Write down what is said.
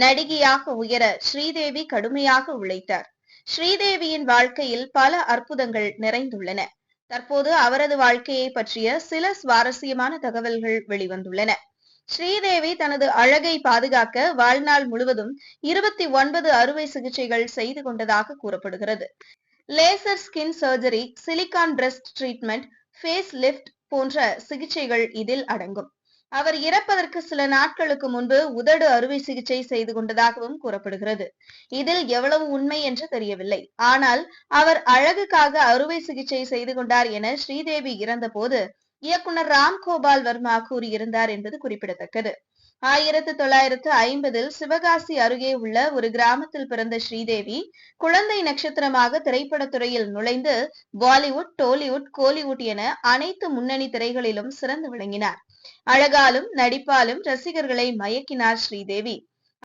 நடிகையாக உயர ஸ்ரீதேவி கடுமையாக உழைத்தார். ஸ்ரீதேவியின் வாழ்க்கையில் பல அற்புதங்கள் நிறைந்துள்ளன. தற்போது அவரது வாழ்க்கையை பற்றிய சில சுவாரஸ்யமான தகவல்கள் வெளிவந்துள்ளன. ஸ்ரீதேவி தனது அழகை பாதுகாக்க வாழ்நாள் முழுவதும் 29 அறுவை சிகிச்சைகள் செய்து கொண்டதாக கூறப்படுகிறது. Laser skin surgery, silicone breast treatment, face lift போன்ற சிகிச்சைகள் இதில் அடங்கும். அவர் இறப்பதற்கு சில நாட்களுக்கு முன்பு உதடு அறுவை சிகிச்சை செய்து கொண்டதாகவும் கூறப்படுகிறது. இதில் எவ்வளவு உண்மை என்று தெரியவில்லை. ஆனால் அவர் அழகுக்காக அறுவை சிகிச்சை செய்து கொண்டார் என ஸ்ரீதேவி இறந்தபோது இயக்குனர் ராம் கோபால் வர்மா கூறியிருந்தார் என்பது குறிப்பிடத்தக்கது. 1950 சிவகாசி அருகே உள்ள ஒரு கிராமத்தில் பிறந்த ஸ்ரீதேவி குழந்தை நட்சத்திரமாக திரைப்படத்துறையில் நுழைந்து பாலிவுட், டோலிவுட், கோலிவுட் என அனைத்து முன்னணி திரைகளிலும் சிறந்து விளங்கினார். அழகாலும் நடிப்பாலும் ரசிகர்களை மயக்கினார் ஸ்ரீதேவி.